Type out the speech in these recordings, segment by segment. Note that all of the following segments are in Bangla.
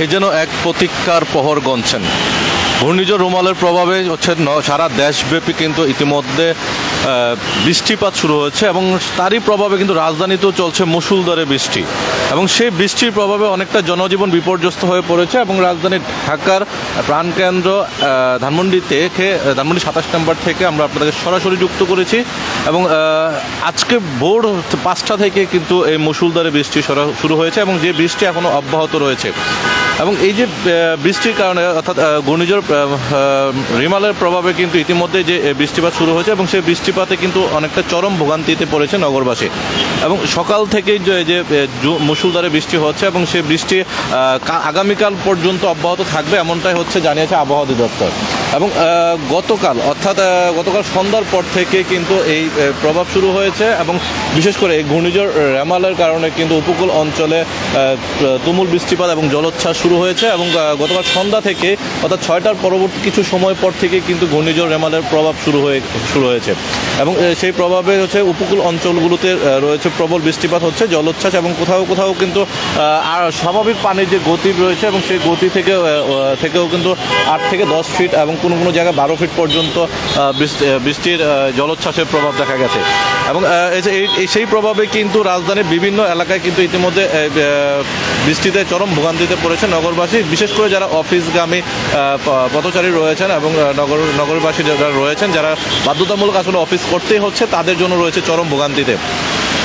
এই যেন এক প্রতীক্ষার প্রহর গণছেন। ঘূর্ণিঝড় রুমালের প্রভাবে হচ্ছে সারা দেশব্যাপী কিন্তু ইতিমধ্যে বৃষ্টিপাত শুরু হয়েছে এবং তারই প্রভাবে কিন্তু রাজধানীতেও চলছে মুষলধারে বৃষ্টি এবং সেই বৃষ্টির প্রভাবে অনেকটা জনজীবন বিপর্যস্ত হয়ে পড়েছে এবং রাজধানী ঢাকার প্রাণকেন্দ্র ধানমন্ডি 27 নম্বর থেকে আমরা আপনাদেরকে সরাসরি যুক্ত করেছি এবং আজকে ভোর 5টা থেকে কিন্তু এই মুষলধারে বৃষ্টি শুরু হয়েছে এবং যে বৃষ্টি এখনও অব্যাহত রয়েছে এবং এই যে বৃষ্টির কারণে অর্থাৎ ঘূর্ণিঝড় রিমালের প্রভাবে কিন্তু ইতিমধ্যে যে বৃষ্টিপাত শুরু হয়েছে এবং সেই বৃষ্টিপাতে কিন্তু অনেকটা চরম ভোগান্তিতে পড়েছে নগরবাসী এবং সকাল থেকেই যে মুষলধারে বৃষ্টি হচ্ছে এবং সেই বৃষ্টি আগামীকাল পর্যন্ত অব্যাহত থাকবে এমনটাই হচ্ছে জানিয়েছে আবহাওয়া অধিদপ্তর এবং গতকাল সন্ধ্যার পর থেকে কিন্তু এই প্রভাব শুরু হয়েছে এবং বিশেষ করে এই ঘূর্ণিঝড় রেমালের কারণে কিন্তু উপকূল অঞ্চলে তুমুল বৃষ্টিপাত এবং জলোচ্ছ্বাস শুরু হয়েছে এবং গতকাল সন্ধ্যা থেকে অর্থাৎ 6টার পরবর্তী কিছু সময় পর থেকে কিন্তু ঘূর্ণিঝড় রেমালের প্রভাব শুরু হয়েছে এবং সেই প্রভাবে হচ্ছে উপকূল অঞ্চলগুলোতে রয়েছে প্রবল বৃষ্টিপাত হচ্ছে, জলোচ্ছ্বাস এবং কোথাও কিন্তু আর স্বাভাবিক পানির যে গতি রয়েছে এবং সেই গতি থেকেও কিন্তু 8 থেকে 10 ফিট এবং কোনো জায়গায় 12 ফিট পর্যন্ত বৃষ্টির জলোচ্ছ্বাসের প্রভাব দেখা গেছে এবং সেই প্রভাবে কিন্তু রাজধানীর বিভিন্ন এলাকায় কিন্তু ইতিমধ্যে বৃষ্টিতে চরম ভোগান্তিতে পড়েছে নগরবাসী, বিশেষ করে যারা অফিসগামী পথচারী রয়েছেন এবং নগরবাসী যারা রয়েছেন যারা বাধ্যতামূলক আসলে অফিস করতেই হচ্ছে তাদের জন্য রয়েছে চরম ভোগান্তিতে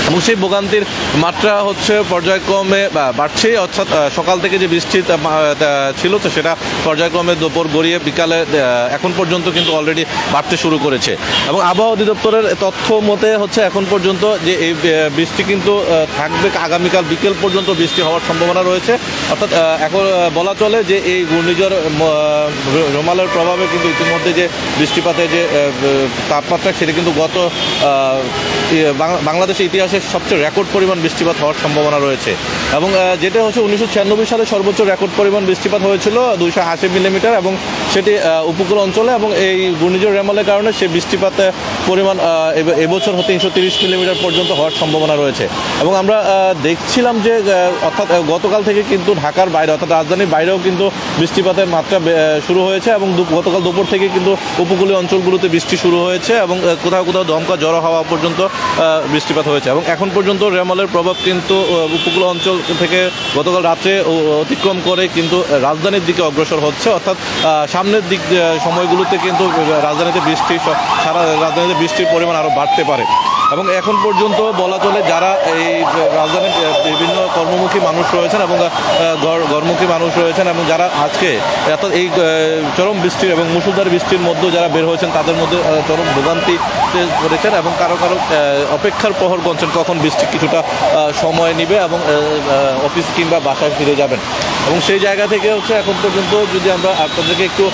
এবং সেই ভোগান্তির মাত্রা হচ্ছে পর্যায়ক্রমে বাড়ছে অর্থাৎ সকাল থেকে যে বৃষ্টি ছিল তো সেটা পর্যায়ক্রমে দুপুর গড়িয়ে বিকালে এখন পর্যন্ত কিন্তু অলরেডি বাড়তে শুরু করেছে এবং আবহাওয়া অধিদপ্তরের তথ্য মতে হচ্ছে এখন পর্যন্ত যে এই বৃষ্টি কিন্তু থাকবে আগামীকাল বিকেল পর্যন্ত বৃষ্টি হওয়ার সম্ভাবনা রয়েছে অর্থাৎ এখন বলা চলে যে এই ঘূর্ণিঝড় রুমালের প্রভাবে কিন্তু ইতিমধ্যে যে বৃষ্টিপাতের যে তাপমাত্রা সেটা কিন্তু গত বাংলাদেশের ইতিহাসে সবচেয়ে রেকর্ড পরিমাণ বৃষ্টিপাত হওয়ার সম্ভাবনা রয়েছে এবং যেটা হচ্ছে 1996 সালে সর্বোচ্চ রেকর্ড পরিমাণ বৃষ্টিপাত হয়েছিল 280 মিলিমিটার এবং সেটি উপকূল অঞ্চলে এবং এই ঘূর্ণিঝড় রেমালের কারণে সেই বৃষ্টিপাতের পরিমাণ এবছর 330 মিলিমিটার পর্যন্ত হওয়ার সম্ভাবনা রয়েছে এবং আমরা দেখছিলাম যে অর্থাৎ গতকাল থেকে কিন্তু ঢাকার বাইরে অর্থাৎ রাজধানীর বাইরেও কিন্তু বৃষ্টিপাতের মাত্রা শুরু হয়েছে এবং গতকাল দুপুর থেকে কিন্তু উপকূলীয় অঞ্চলগুলোতে বৃষ্টি শুরু হয়েছে এবং কোথাও দমকা ঝড়ো হাওয়া পর্যন্ত বৃষ্টিপাত হয়েছে এবং এখন পর্যন্ত রেমালের প্রভাব কিন্তু উপকূল অঞ্চল থেকে গতকাল রাত্রে অতিক্রম করে কিন্তু রাজধানীর দিকে অগ্রসর হচ্ছে অর্থাৎ সামনের দিক সময়গুলোতে কিন্তু সারা রাজধানীতে বৃষ্টির পরিমাণ আরও বাড়তে পারে এবং এখন পর্যন্ত বলা চলে যারা এই রাজধানীর বিভিন্ন কর্মমুখী মানুষ রয়েছেন এবং ঘরমুখী মানুষ রয়েছেন এবং যারা আজকে এই চরম বৃষ্টির এবং মুষলধারে বৃষ্টির মধ্যে যারা বের হয়েছেন তাদের মধ্যে চরম ভোগান্তি করেছেন এবং কারো অপেক্ষার প্রহর গণছেন কখন বৃষ্টি কিছুটা সময় নেবে এবং অফিস কিংবা বাসায় ফিরে যাবেন এবং সেই জায়গা থেকে হচ্ছে এখন পর্যন্ত যদি আমরা আপনাদেরকে একটু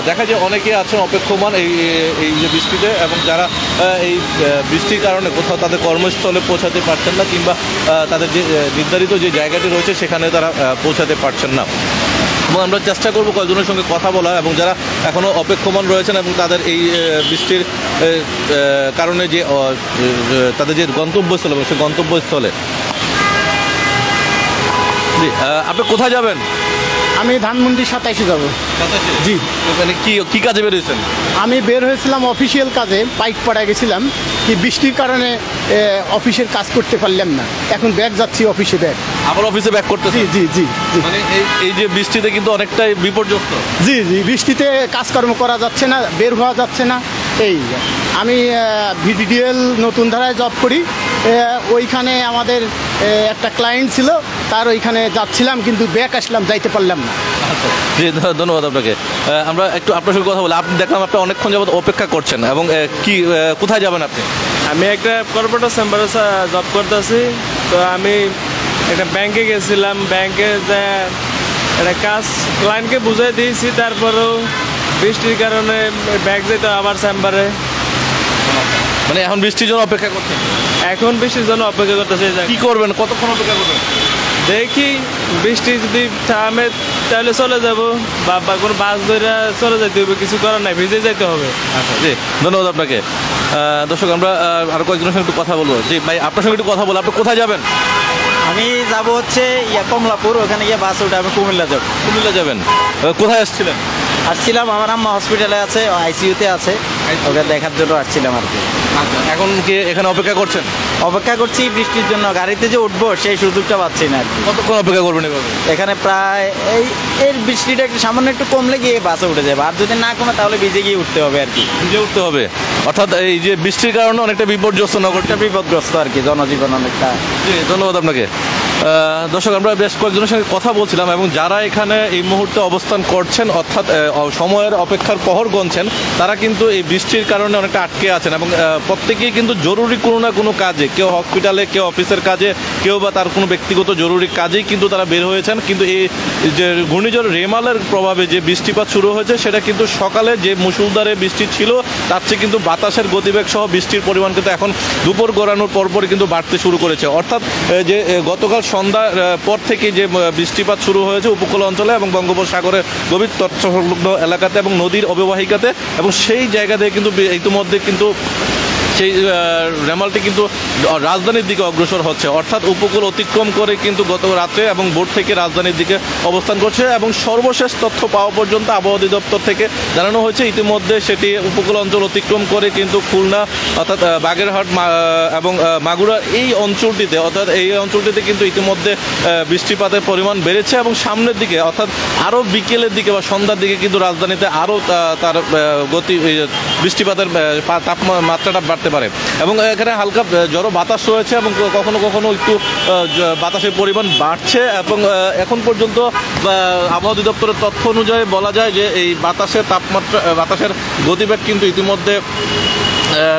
দেখা যায় অনেকে আছেন অপেক্ষমান এই যে বৃষ্টিতে এবং যারা এই বৃষ্টির কারণে কোথাও তাদের কর্মস্থলে পৌঁছাতে পারছেন না কিংবা তাদের যে নির্ধারিত যে জায়গাটি রয়েছে সেখানে তারা পৌঁছাতে পারছেন না এবং আমরা চেষ্টা করবো কয়েকজনের সঙ্গে কথা বলার এবং যারা এখনও অপেক্ষমান রয়েছেন এবং তাদের এই বৃষ্টির কারণে যে তাদের যে গন্তব্যস্থল এবং সেই গন্তব্যস্থলে আপনি কোথায় যাবেন? আমি ধানমন্ডি 27 যাব। জি, মানে কি কাজে বের হয়েছেন? আমি বের হয়েছিলাম অফিসিয়াল কাজে, পাইকপাড়া গেছিলাম কি বৃষ্টির কারণে অফিসের কাজ করতে পারলাম না, এখন ব্যাগ যাচ্ছি অফিসে ব্যাগ আবার অফিসে ব্যাক করতে। জি জি জি জি মানে এই যে বৃষ্টিতে কিন্তু অনেকটাই বিপর্যস্ত। জি জি বৃষ্টিতে কাজকর্ম করা যাচ্ছে না, বের হওয়া যাচ্ছে না। আমি ভিডিএল নতুন ধারায় জব করি, ওইখানে আমাদের একটা ক্লায়েন্ট ছিল, তার ওইখানে যাচ্ছিলাম কিন্তু ব্যাক আসলাম, যাইতে পারলাম না। জি ধন্যবাদ আপনাকে। আমরা একটু আপনার সঙ্গে কথা বলি। আপনি দেখলাম আপনি অনেকক্ষণ যাবত অপেক্ষা করছেন এবং কোথায় যাবেন আপনি? আমি একটা কর্পোরেটর চেম্বারে জব করতেছি, তো আমি একটা ব্যাংকে গেছিলাম, ব্যাংকে যে একটা কাজ ক্লায়েন্টকে বুঝাই দিয়েছি, তারপরেও বৃষ্টির কারণে ব্যাগ যেতে আবার চেম্বারে। মানে এখন বৃষ্টির জন্য অপেক্ষা করছেন? এখন বৃষ্টির জন্য অপেক্ষা করতেছি। কি করবেন, কতক্ষণ অপেক্ষা করবেন? দেখি বৃষ্টি যদি থামে তাহলে চলে যাব, বা কোনো বাস ধরে চলে যেতে হবে, কিছু করার নাই, ভিজে যেতে হবে। আচ্ছা জি ধন্যবাদ আপনাকে। দর্শক আমরা আরও কয়েকজনের সঙ্গে একটু কথা বলবো। জি ভাই, আপনার সঙ্গে একটু কথা বলবো। আপনি কোথায় যাবেন? আমি যাব হচ্ছে কমলাপুর, ওখানে গিয়ে বাস উঠে আমি কুমিল্লা যাব। কুমিল্লা যাবেন। কোথায় আসছিলেন? আসছিলাম, আমার আম্মা হসপিটালে আছে, আইসিইউতে আছে, ওকে দেখার জন্য আসছিলাম আর কি। এখন কি এখানে অপেক্ষা করছেন? অপেক্ষা করছি বৃষ্টির জন্য, গাড়িতে যে উঠবো সেই সুযোগটা পাচ্ছি না আর কি। কতক্ষণ অপেক্ষা করবেন এভাবে? এখানে প্রায় এই বৃষ্টিটা একটু সামান্য একটু কমলে গিয়ে বাসে উঠে যাবে, আর যদি না কমে তাহলে ভিজে গিয়ে উঠতে হবে আর কি। ভিজে উঠতে হবে, অর্থাৎ এই যে বৃষ্টির কারণে অনেকটা বিপর্যস্ত নগরটা। বিপদগ্রস্ত আর কি, জনজীবন অনেকটা। জি, ধন্যবাদ আপনাকে। দর্শক, আমরা বেশ কয়েকজনের সঙ্গে কথা বলছিলাম এবং যারা এখানে এই মুহূর্তে অবস্থান করছেন, অর্থাৎ সময়ের অপেক্ষার প্রহর গুনছেন, তারা কিন্তু এই বৃষ্টির কারণে অনেকটা আটকে আছেন এবং প্রত্যেকেই কিন্তু জরুরি কোনো না কোনো কাজে, কেউ হসপিটালে, কেউ অফিসের কাজে, কেউ বা তার কোনো ব্যক্তিগত জরুরি কাজেই কিন্তু তারা বের হয়েছেন। কিন্তু এই যে ঘূর্ণিঝড় রেমালের প্রভাবে যে বৃষ্টিপাত শুরু হয়েছে, সেটা কিন্তু সকালে যে মুষলধারে বৃষ্টি ছিল তার চেয়ে কিন্তু বাতাসের গতিবেগ সহ বৃষ্টির পরিমাণ কিন্তু এখন দুপুর গড়ানোর পরপরই কিন্তু বাড়তে শুরু করেছে। অর্থাৎ যে গতকাল সন্ধ্যার পর থেকে যে বৃষ্টিপাত শুরু হয়েছে উপকূল অঞ্চলে এবং বঙ্গোপসাগরের গভীর তৎসংলগ্ন এলাকাতে এবং নদীর অববাহিকাতে, এবং সেই জায়গা থেকে কিন্তু ইতিমধ্যে কিন্তু সেই রেমালটি কিন্তু রাজধানীর দিকে অগ্রসর হচ্ছে, অর্থাৎ উপকূল অতিক্রম করে কিন্তু গত রাত্রে এবং ভোর থেকে রাজধানীর দিকে অবস্থান করছে। এবং সর্বশেষ তথ্য পাওয়া পর্যন্ত আবহাওয়া অধিদপ্তর থেকে জানানো হয়েছে ইতিমধ্যে সেটি উপকূল অঞ্চল অতিক্রম করে কিন্তু খুলনা, অর্থাৎ বাগেরহাট এবং মাগুরা এই অঞ্চলটিতে, অর্থাৎ এই অঞ্চলটিতে কিন্তু ইতিমধ্যে বৃষ্টিপাতের পরিমাণ বেড়েছে এবং সামনের দিকে, অর্থাৎ আরও বিকেলের দিকে বা সন্ধ্যার দিকে কিন্তু রাজধানীতে আরও তার গতি, বৃষ্টিপাতের তাপমাত্রাটা বাড়তে পারে। এবং এখানে হালকা ঝড়ো বাতাস রয়েছে এবং কখনো কখনো একটু বাতাসের পরিমাণ বাড়ছে। এবং এখন পর্যন্ত আবহাওয়া অধিদপ্তরের তথ্য অনুযায়ী বলা যায় যে এই বাতাসের তাপমাত্রা, বাতাসের গতিবেগ কিন্তু ইতিমধ্যে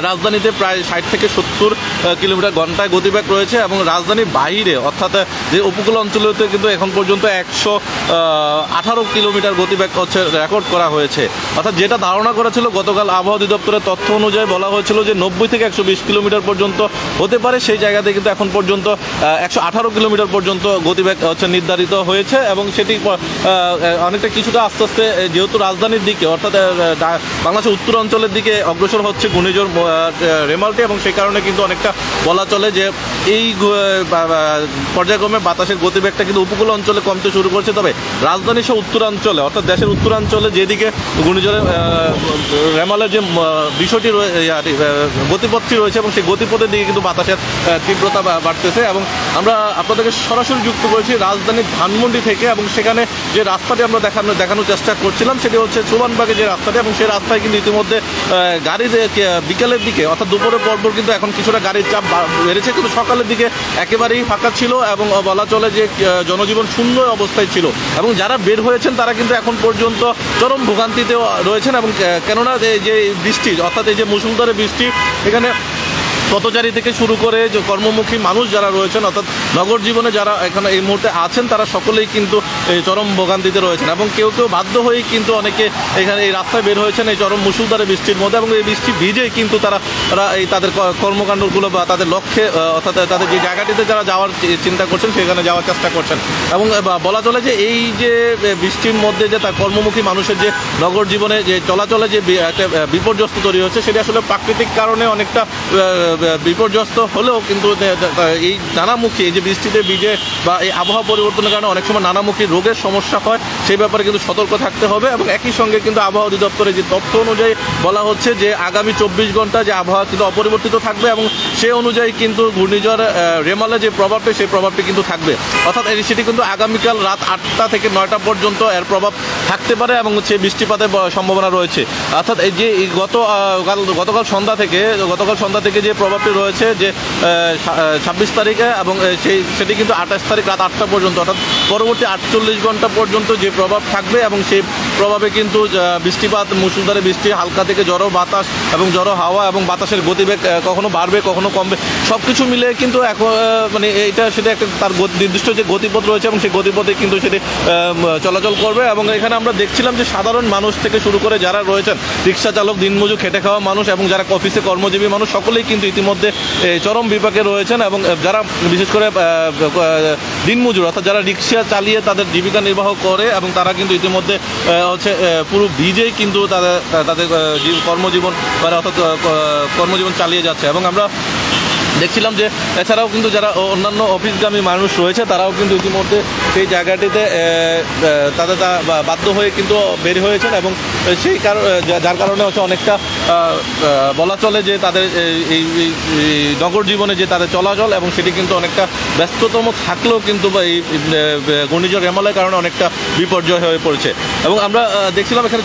রাজধানীতে প্রায় 60 থেকে 70 কিলোমিটার ঘন্টায় গতিবেগ রয়েছে এবং রাজধানীর বাইরে, অর্থাৎ যে উপকূল অঞ্চলেতে কিন্তু এখন পর্যন্ত 118 কিলোমিটার গতিবেগ হচ্ছে রেকর্ড করা হয়েছে। অর্থাৎ যেটা ধারণা করা ছিল গতকাল আবহাওয়া অধিদপ্তরের তথ্য অনুযায়ী বলা হয়েছিল যে 90 থেকে 120 কিলোমিটার পর্যন্ত হতে পারে, সেই জায়গাতে কিন্তু এখন পর্যন্ত 118 কিলোমিটার পর্যন্ত গতিবেগ হচ্ছে নির্ধারিত হয়েছে। এবং সেটি অনেকটা কিছুটা আস্তে আস্তে যেহেতু রাজধানীর দিকে, অর্থাৎ বাংলাদেশের উত্তর অঞ্চলের দিকে অগ্রসর হচ্ছে ঘূর্ণিঝড় রেমালটি, এবং সেই কারণে কিন্তু অনেকটা বলা চলে যে এই পর্যায়ক্রমে বাতাসের গতিবেগটা কিন্তু উপকূল অঞ্চলে কমতে শুরু করছে। তবে রাজধানী সহ উত্তরাঞ্চলে, অর্থাৎ দেশের উত্তরাঞ্চলে যেদিকে ঘূর্ণিঝড়ের রেমালের যে বিষয়টি গতিপথটি রয়েছে এবং সেই গতিপথের দিকে কিন্তু বাতাসের তীব্রতা বাড়তেছে। এবং আমরা আপনাদেরকে সরাসরি যুক্ত করেছি রাজধানীর ধানমন্ডি থেকে, এবং সেখানে যে রাস্তাটি আমরা দেখানোর চেষ্টা করছিলাম সেটি হচ্ছে চুবানবাগের যে রাস্তাটি, এবং সেই রাস্তায় কিন্তু ইতিমধ্যে গাড়ির বিকেলের দিকে, অর্থাৎ দুপুরের পরপর কিন্তু এখন কিছুটা গাড়ির চাপ বেড়েছে, কিন্তু সকালের দিকে একেবারেই ফাঁকা ছিল এবং বলা চলে যে জনজীবন শূন্য অবস্থায় ছিল। এবং যারা বের হয়েছেন তারা কিন্তু এখন পর্যন্ত চরম ভোগান্তিতেও রয়েছেন। এবং কেননা যে বৃষ্টি, অর্থাৎ এই যে মুষলধারে বৃষ্টি, এখানে পথচারী থেকে শুরু করে যে কর্মমুখী মানুষ যারা রয়েছেন, অর্থাৎ নগর জীবনে যারা এখানে এই মুহূর্তে আছেন, তারা সকলেই কিন্তু এই চরম ভোগান্তিতে রয়েছেন। এবং কেউ কেউ বাধ্য হয়েই কিন্তু অনেকে এখানে এই রাস্তায় বের হয়েছেন এই চরম মুষলধারে বৃষ্টির মধ্যে, এবং এই বৃষ্টি ভিজেই কিন্তু তারা এই তাদের কর্মকাণ্ডগুলো বা তাদের লক্ষ্যে, অর্থাৎ তাদের যে জায়গাটিতে যারা যাওয়ার চিন্তা করছেন সেখানে যাওয়ার চেষ্টা করছেন। এবং বলা চলে যে এই যে বৃষ্টির মধ্যে যে তার কর্মমুখী মানুষের যে নগর জীবনে যে চলাচলে যে একটা বিপর্যস্ত তৈরি হচ্ছে, সেটি আসলে প্রাকৃতিক কারণে অনেকটা বিপর্যস্ত হলেও কিন্তু এই নানামুখী, এই যে বৃষ্টিতে ভিজে বা এই আবহাওয়া পরিবর্তনের কারণে অনেক সময় নানামুখী রোগের সমস্যা হয়, সেই ব্যাপারে কিন্তু সতর্ক থাকতে হবে। এবং একই সঙ্গে কিন্তু আবহাওয়া অধিদপ্তরের যে তথ্য অনুযায়ী বলা হচ্ছে যে আগামী 24 ঘন্টা যে আবহাওয়া কিন্তু অপরিবর্তিত থাকবে, এবং সে অনুযায়ী কিন্তু ঘূর্ণিঝড় রেমালে যে প্রভাবটি, সেই প্রভাবটি কিন্তু থাকবে। অর্থাৎ সেটি কিন্তু আগামীকাল রাত 8টা থেকে 9টা পর্যন্ত এর প্রভাব থাকতে পারে এবং সে বৃষ্টিপাতের সম্ভাবনা রয়েছে। অর্থাৎ এই যে গতকাল সন্ধ্যা থেকে যে প্রভাবটি রয়েছে যে 26 তারিখে, এবং সেটি কিন্তু 28 তারিখ রাত 8টা পর্যন্ত, অর্থাৎ পরবর্তী 48 ঘন্টা পর্যন্ত যে প্রভাব থাকবে। এবং সেই প্রভাবে কিন্তু বৃষ্টিপাত, মুষলধারে বৃষ্টি, হালকা থেকে ঝড়ো বাতাস এবং ঝড়ো হাওয়া, এবং বাতাসের গতিবেগ কখনো বাড়বে কখনো কমবে, সব কিছু মিলে কিন্তু এখন মানে সেটা একটা তার নির্দিষ্ট যে গতিপথ রয়েছে এবং সেই গতিপথে কিন্তু সেটি চলাচল করবে। এবং এখানে আমরা দেখছিলাম যে সাধারণ মানুষ থেকে শুরু করে যারা রয়েছেন, রিক্সা চালক, দিনমজুর, খেটে খাওয়া মানুষ, এবং যারা অফিসে কর্মজীবী মানুষ, সকলেই কিন্তু ইতিমধ্যে চরম বিপাকে রয়েছেন। এবং যারা বিশেষ করে দিনমজুর, অর্থাৎ যারা রিক্সা চালিয়ে তাদের জীবিকা নির্বাহ করে, এবং তারা কিন্তু ইতিমধ্যে হচ্ছে পুরো ভিজেই কিন্তু তাদের কর্মজীবন, অর্থাৎ কর্মজীবন চালিয়ে যাচ্ছে। এবং আমরা দেখছিলাম যে এছাড়াও কিন্তু যারা অন্যান্য অফিসগামী মানুষ রয়েছে তারাও কিন্তু ইতিমধ্যে সেই জায়গাটিতে তাদের বাধ্য হয়ে কিন্তু বের হয়েছেন এবং সেই যার কারণে হচ্ছে অনেকটা বলা চলে যে তাদের এই নগর জীবনে যে তাদের চলাচল এবং সেটি কিন্তু অনেকটা ব্যস্ততম থাকলেও কিন্তু এই ঘূর্ণিঝড় রেমালের কারণে অনেকটা বিপর্যয় হয়ে পড়েছে। এবং আমরা দেখছিলাম এখানে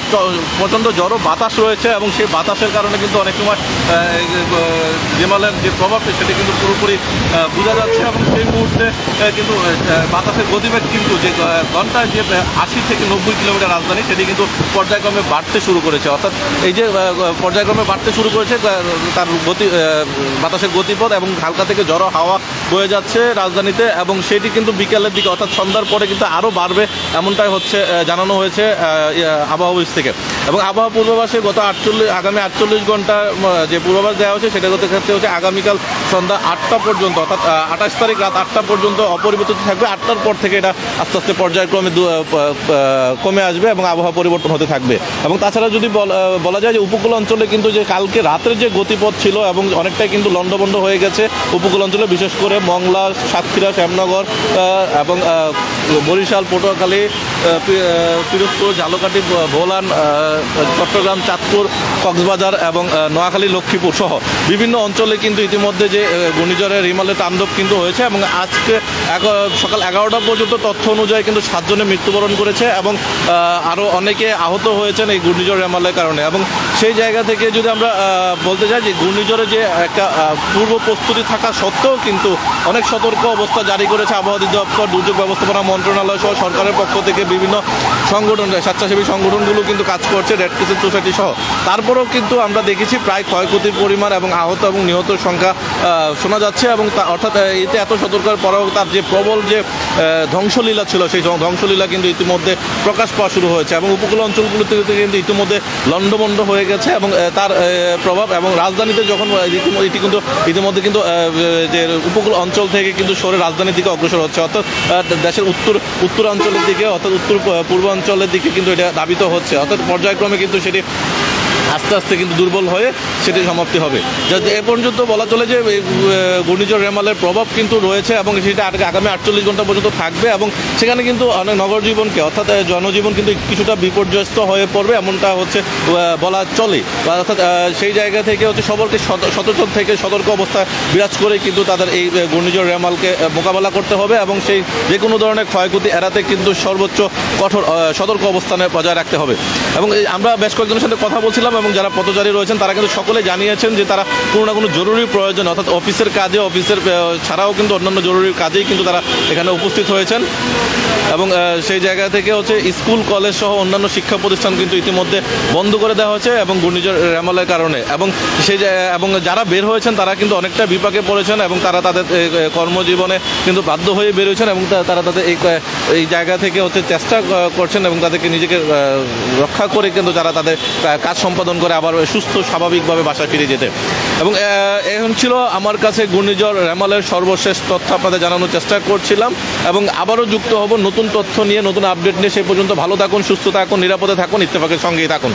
প্রচণ্ড ঝড়ো বাতাস রয়েছে এবং সেই বাতাসের কারণে কিন্তু অনেক সময় রেমালের যে প্রভাব সেটি কিন্তু পুরোপুরি বোঝা যাচ্ছে এবং সেই মুহূর্তে কিন্তু বাতাসের গতিবেগ কিন্তু যে ঘন্টায় যে 80 থেকে 90 কিলোমিটার রাজধানী সেটি কিন্তু পর্যায়ক্রমে বাড়তে শুরু করেছে। অর্থাৎ এই যে পর্যায়ক্রমে বাড়তে শুরু করেছে তার বাতাসের গতিপথ এবং হালকা থেকে ঝড়ো হাওয়া বয়ে যাচ্ছে রাজধানীতে এবং সেটি কিন্তু বিকেলের দিকে অর্থাৎ সন্ধ্যার পরে কিন্তু আরও বাড়বে এমনটাই হচ্ছে জানানো হয়েছে আবহাওয়া অফিস থেকে। এবং আবহাওয়া পূর্বাভাসে আগামী 48 ঘন্টা যে পূর্বাভাস দেওয়া হয়েছে সেটা ক্ষেত্রে হচ্ছে আগামীকাল সন্ধ্যা 8টা পর্যন্ত অর্থাৎ 28 তারিখ রাত 8টা পর্যন্ত অপরিবর্তিত থাকবে। 8টার পর থেকে এটা আস্তে আস্তে পর্যায়ক্রমে কমে আসবে এবং আবহাওয়া পরিবর্তন হতে থাকবে। এবং তাছাড়া যদি বলা যায় যে উপকূল অঞ্চলে কিন্তু যে কালকে রাতের যে গতিপথ ছিল এবং অনেকটাই কিন্তু লণ্ডভণ্ড হয়ে গেছে উপকূল অঞ্চলে, বিশেষ করে মংলা, সাতক্ষীরা, শ্যামনগর এবং বরিশাল, পটুয়াখালী, পিরোজপুর, ঝালকাঠি, ভোলান, চট্টগ্রাম, চাঁদপুর, কক্সবাজার এবং নোয়াখালী, লক্ষ্মীপুর সহ বিভিন্ন অঞ্চলে কিন্তু ইতিমধ্যে যে ঘূর্ণিঝড়ের রিমালের তাণ্ডব কিন্তু হয়েছে এবং আজকে সকাল 11টা পর্যন্ত তথ্য অনুযায়ী কিন্তু 7 জনে মৃত্যুবরণ করেছে এবং আরও অনেকে আহত হয়েছেন এই ঘূর্ণিঝড় রেমালের কারণে। এবং সেই জায়গা থেকে যদি আমরা বলতে চাই যে ঘূর্ণিঝড়ে যে একটা পূর্ব প্রস্তুতি থাকা সত্ত্বেও কিন্তু অনেক সতর্ক অবস্থা জারি করেছে আবহাওয়া অধিদপ্তর, দুর্যোগ ব্যবস্থাপনা মন্ত্রণালয় সহ সরকারের পক্ষ থেকে বিভিন্ন সংগঠন, স্বেচ্ছাসেবী সংগঠনগুলো কিন্তু কাজ করছে, রেড ক্রিসেন্ট সোসাইটি সহ। তারপরেও কিন্তু আমরা দেখেছি প্রায় ক্ষয়ক্ষতির পরিমাণ এবং আহত এবং নিহতর সংখ্যা শোনা যাচ্ছে এবং অর্থাৎ এতে এত সতর্কের পরেও তার যে প্রবল যে ধ্বংসলীলা ছিল সেই ধ্বংসলীলা কিন্তু ইতিমধ্যে প্রকাশ পাওয়া শুরু হয়েছে এবং উপকূল অঞ্চলগুলোতে কিন্তু ইতিমধ্যে লণ্ডভণ্ড হয়ে গেছে এবং তার প্রভাব এবং রাজধানীতে যখন এটি কিন্তু ইতিমধ্যে কিন্তু যে উপকূল অঞ্চল থেকে কিন্তু সরে রাজধানীর দিকে অগ্রসর হচ্ছে, অর্থাৎ দেশের উত্তরাঞ্চলের দিকে অর্থাৎ উত্তর পূর্বাঞ্চলের দিকে কিন্তু এটা ধাবিত হচ্ছে, অর্থাৎ পর্যায়ক্রমে কিন্তু সেটি আস্তে আস্তে কিন্তু দুর্বল হয়ে সেটি সমাপ্তি হবে। এ পর্যন্ত বলা চলে যে ঘূর্ণিঝড় রেমালের প্রভাব কিন্তু রয়েছে এবং সেটা আগামী 48 ঘন্টা পর্যন্ত থাকবে এবং সেখানে কিন্তু অনেক নগর জীবনকে অর্থাৎ জনজীবন কিন্তু কিছুটা বিপর্যস্ত হয়ে পড়বে এমনটা হচ্ছে বলা চলে। অর্থাৎ সেই জায়গা থেকে হচ্ছে সবাইকে সচেতন থেকে সতর্ক অবস্থায় বিরাজ করে কিন্তু তাদের এই ঘূর্ণিঝড় রেমালকে মোকাবেলা করতে হবে এবং সেই যে কোনো ধরনের ক্ষয়ক্ষতি এড়াতে কিন্তু সর্বোচ্চ কঠোর সতর্ক অবস্থানে বজায় রাখতে হবে। এবং আমরা বেশ কয়েকজনের সাথে কথা বলছিলাম এবং যারা পথচারী রয়েছেন তারা কিন্তু সকলে জানিয়েছেন যে তারা কোনো না কোনো জরুরি প্রয়োজন অর্থাৎ অফিসের কাজে, অফিসের ছাড়াও কিন্তু অন্যান্য জরুরি কাজেই কিন্তু তারা এখানে উপস্থিত হয়েছেন এবং সেই জায়গা থেকে হচ্ছে স্কুল, কলেজ সহ অন্যান্য শিক্ষা প্রতিষ্ঠান কিন্তু ইতিমধ্যে বন্ধ করে দেওয়া হয়েছে এবং ঘূর্ণিঝড় রেমালের কারণে এবং এবং যারা বের হয়েছেন তারা কিন্তু অনেকটা বিপাকে পড়েছেন এবং তারা তাদের কর্মজীবনে কিন্তু বাধ্য হয়ে বের হয়েছেন এবং তারা তাদের এই জায়গা থেকে হচ্ছে চেষ্টা করছেন এবং তাদেরকে নিজেকে রক্ষা করে কিন্তু যারা তাদের কাজ সম্পাদন করে আবার সুস্থ স্বাভাবিকভাবে বাসায় ফিরে যেতে। এবং এখন ছিল আমার কাছে ঘূর্ণিঝড় রেমালের সর্বশেষ তথ্য আপনাদের জানানোর চেষ্টা করছিলাম এবং আবারও যুক্ত হব নতুন তথ্য নিয়ে, নতুন আপডেট নিয়ে। সেই পর্যন্ত ভালো থাকুন, সুস্থ থাকুন, নিরাপদে থাকুন, ইত্তেফাকের সঙ্গেই থাকুন।